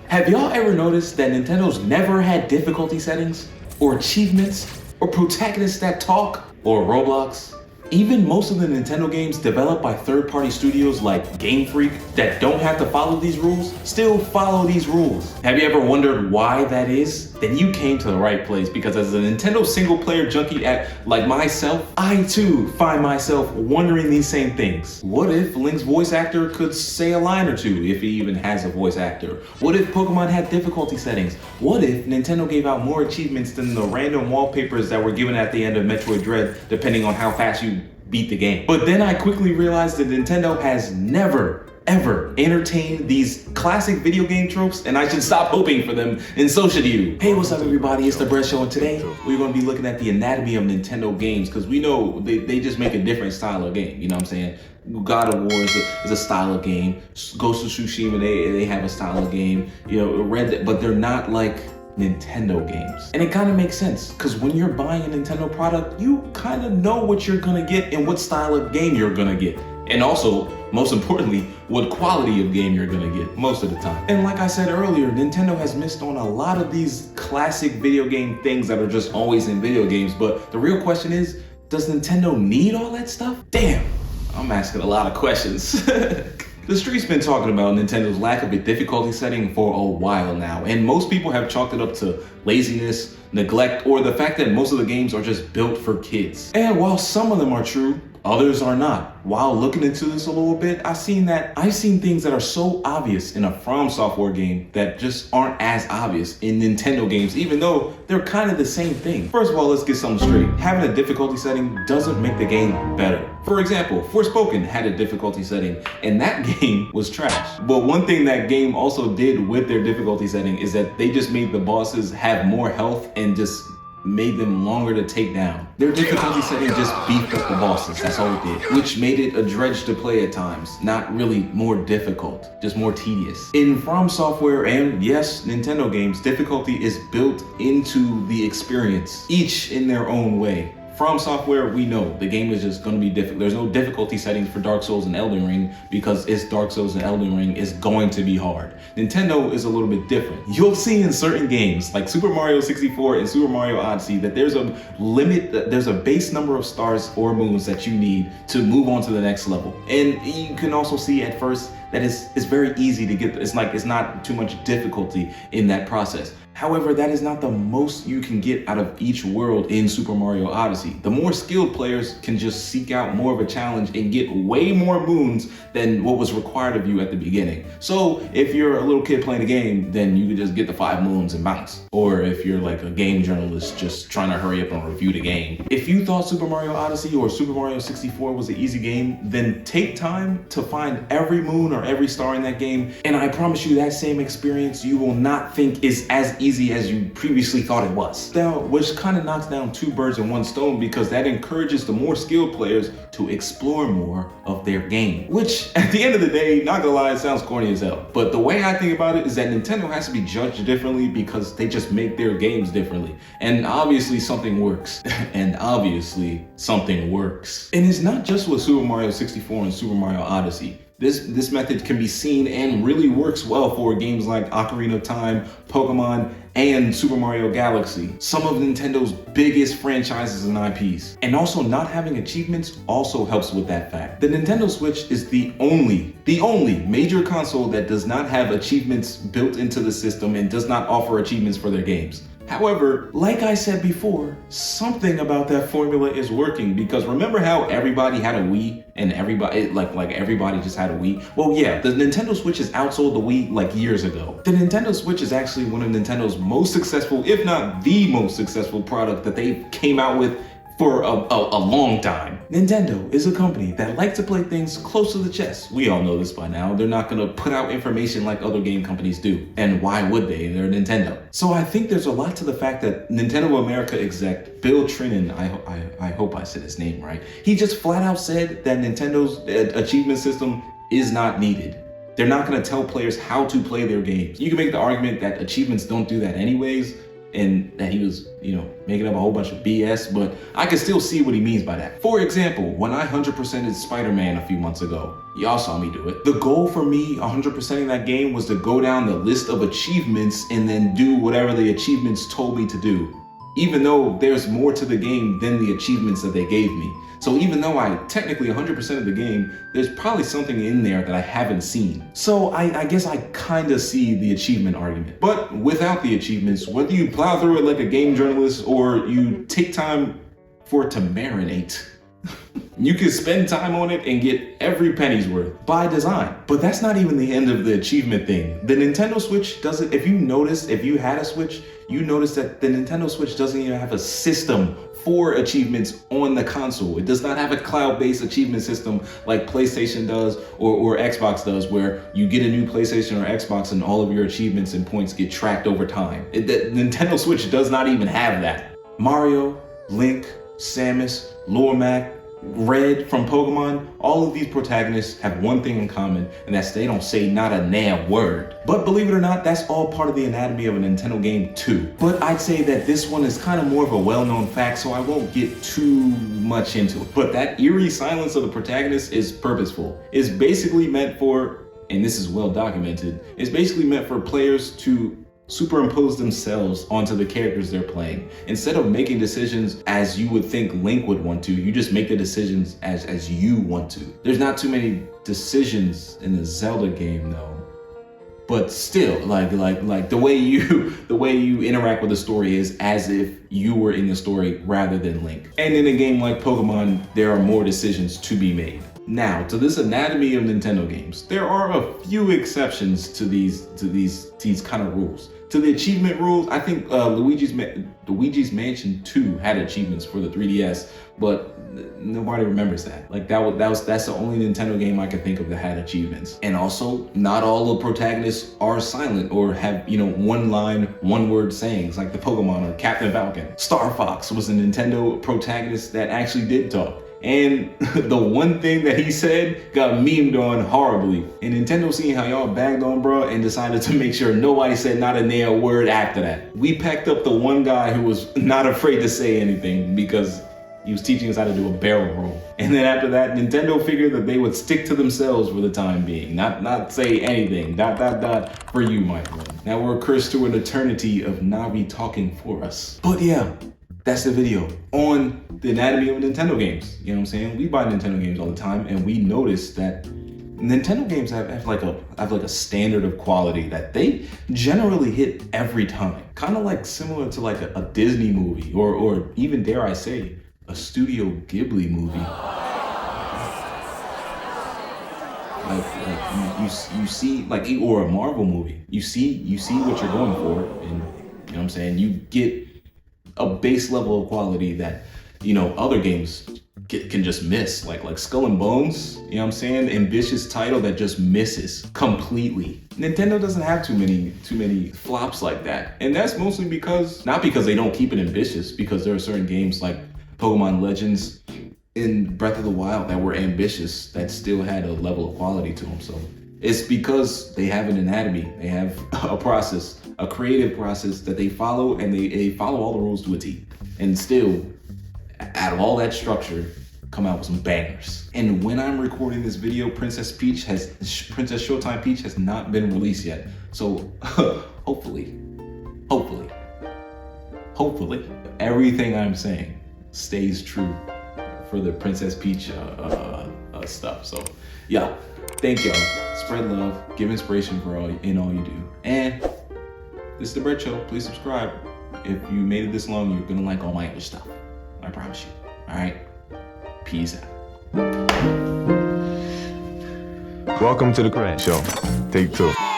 Have y'all ever noticed that Nintendo's never had difficulty settings, or achievements, or protagonists that talk, or Roblox? Even most of the Nintendo games developed by third-party studios like Game Freak that don't have to follow these rules, still follow these rules. Have you ever wondered why that is? Then you came to the right place, because as a Nintendo single-player junkie like myself, I too find myself wondering these same things. What if Link's voice actor could say a line or two, if he even has a voice actor? What if Pokemon had difficulty settings? What if Nintendo gave out more achievements than the random wallpapers that were given at the end of Metroid Dread, depending on how fast you beat the game? But then I quickly realized that Nintendo has never ever entertained these classic video game tropes, and I should stop hoping for them, and so should you. Hey, what's up everybody, it's the Brett Show, and today we're gonna be looking at the anatomy of Nintendo games, because we know they just make a different style of game, you know what I'm saying? God of War is a style of game. Ghost of Tsushima, they have a style of game, you know, but they're not like Nintendo games. And it kind of makes sense, because when you're buying a Nintendo product, you kind of know what you're gonna get and what style of game you're gonna get. And also, most importantly, what quality of game you're gonna get most of the time. And like I said earlier, Nintendo has missed on a lot of these classic video game things that are just always in video games, but the real question is, does Nintendo need all that stuff? Damn, I'm asking a lot of questions. The street's been talking about Nintendo's lack of a difficulty setting for a while now, and most people have chalked it up to laziness, neglect, or the fact that most of the games are just built for kids. And while some of them are true, others are not. While looking into this a little bit, I've seen things that are so obvious in a From Software game that just aren't as obvious in Nintendo games, even though they're kind of the same thing. First of all, let's get something straight. Having a difficulty setting doesn't make the game better. For example, Forspoken had a difficulty setting, and that game was trash. But one thing that game also did with their difficulty setting is that they just made the bosses have more health and just made them longer to take down. Their difficulty setting just beefed up the bosses, that's all it did, which made it a dredge to play at times, not really more difficult, just more tedious. In From Software and yes, Nintendo games, difficulty is built into the experience, each in their own way. From Software, we know the game is just going to be difficult. There's no difficulty settings for Dark Souls and Elden Ring because it's Dark Souls and Elden Ring is going to be hard. Nintendo is a little bit different. You'll see in certain games like Super Mario 64 and Super Mario Odyssey that there's a limit, there's a base number of stars or moons that you need to move on to the next level. And you can also see at first that it's very easy to get, it's not too much difficulty in that process. However, that is not the most you can get out of each world in Super Mario Odyssey. The more skilled players can just seek out more of a challenge and get way more moons than what was required of you at the beginning. So if you're a little kid playing a game, then you could just get the 5 moons and bounce. Or if you're like a game journalist just trying to hurry up and review the game. If you thought Super Mario Odyssey or Super Mario 64 was an easy game, then take time to find every moon or every star in that game, and I promise you that same experience you will not think is as easy as you previously thought it was. Now, which kind of knocks down 2 birds in 1 stone, because that encourages the more skilled players to explore more of their game. Which, at the end of the day, not gonna lie, it sounds corny as hell. But the way I think about it is that Nintendo has to be judged differently because they just make their games differently. And obviously something works. And obviously something works. And it's not just with Super Mario 64 and Super Mario Odyssey. This method can be seen and really works well for games like Ocarina of Time, Pokemon, and Super Mario Galaxy, some of Nintendo's biggest franchises and IPs. And also not having achievements also helps with that fact. The Nintendo Switch is the only major console that does not have achievements built into the system and does not offer achievements for their games. However, like I said before, something about that formula is working, because remember how everybody had a Wii and everybody just had a Wii? Well, yeah, the Nintendo Switch has outsold the Wii like years ago. The Nintendo Switch is actually one of Nintendo's most successful, if not the most successful product that they came out with for a long time. Nintendo is a company that likes to play things close to the chest. We all know this by now. They're not gonna put out information like other game companies do. And why would they? They're Nintendo. So I think there's a lot to the fact that Nintendo America exec Bill Trinen, I hope I said his name right, he just flat out said that Nintendo's achievement system is not needed. They're not gonna tell players how to play their games. You can make the argument that achievements don't do that anyways, and that he was, making up a whole bunch of BS, but I can still see what he means by that. For example, when I 100%ed Spider-Man a few months ago, Y'all saw me do it. The goal for me 100%ing that game was to go down the list of achievements and then do whatever the achievements told me to do. Even though there's more to the game than the achievements that they gave me. So even though I technically 100% of the game, there's probably something in there that I haven't seen. So I guess I kinda see the achievement argument. But without the achievements, whether you plow through it like a game journalist or you take time for it to marinate, you can spend time on it and get every penny's worth by design. But that's not even the end of the achievement thing. The Nintendo Switch doesn't, if you had a Switch, you notice that the Nintendo Switch doesn't even have a system for achievements on the console. It does not have a cloud-based achievement system like PlayStation does or Xbox does, where you get a new PlayStation or Xbox and all of your achievements and points get tracked over time. The Nintendo Switch does not even have that. Mario, Link, Samus, Lormac, Red from Pokemon, all of these protagonists have one thing in common, and that's they don't say not a damn word. But believe it or not, that's all part of the anatomy of a Nintendo game too. But I'd say that this one is kind of more of a well-known fact, so I won't get too much into it. But that eerie silence of the protagonist is purposeful. It's basically meant for, and this is well documented, it's basically meant for players to superimpose themselves onto the characters they're playing. Instead of making decisions as you would think Link would want to, you just make the decisions as you want to. There's not too many decisions in the Zelda game though. But still, like the way you interact with the story is as if you were in the story rather than Link. And in a game like Pokemon, there are more decisions to be made. Now, to this anatomy of Nintendo games, there are a few exceptions to these kind of rules. To the achievement rules, I think Luigi's Mansion 2 had achievements for the 3DS, but nobody remembers that. Like that's the only Nintendo game I can think of that had achievements. And also, not all the protagonists are silent or have, one line, one word sayings like the Pokemon or Captain Falcon. Star Fox was a Nintendo protagonist that actually did talk. And the one thing that he said got memed on horribly. And Nintendo seeing how y'all bagged on bro and decided to make sure nobody said not a nail word after that. We packed up the one guy who was not afraid to say anything because he was teaching us how to do a barrel roll. And then after that, Nintendo figured that they would stick to themselves for the time being, not say anything, ... for you, my friend. Now we're cursed to an eternity of Navi talking for us. But yeah, that's the video on the anatomy of Nintendo games. You know what I'm saying? We buy Nintendo games all the time, and we notice that Nintendo games have like a standard of quality that they generally hit every time. Kind of like similar to like a Disney movie, or even dare I say, a Studio Ghibli movie. Like you see, like, or a Marvel movie. You see what you're going for, and you know what I'm saying? You get a base level of quality that, other games can just miss. Like Skull and Bones, you know what I'm saying? Ambitious title that just misses completely. Nintendo doesn't have too many flops like that. And that's mostly not because they don't keep it ambitious, because there are certain games like Pokemon Legends in Breath of the Wild that were ambitious, that still had a level of quality to them. So it's because they have an anatomy, they have a process, a creative process that they follow, and they follow all the rules to a T. And still, out of all that structure, come out with some bangers. And when I'm recording this video, Princess Showtime Peach has not been released yet. So hopefully, everything I'm saying stays true for the Princess Peach stuff. So yeah, thank y'all. Spread love, give inspiration for all you do. And this is The Bread Show. Please subscribe. If you made it this long, you're gonna like all my English stuff. I promise you. All right? Peace out. Welcome to The Bread Show. Take 2.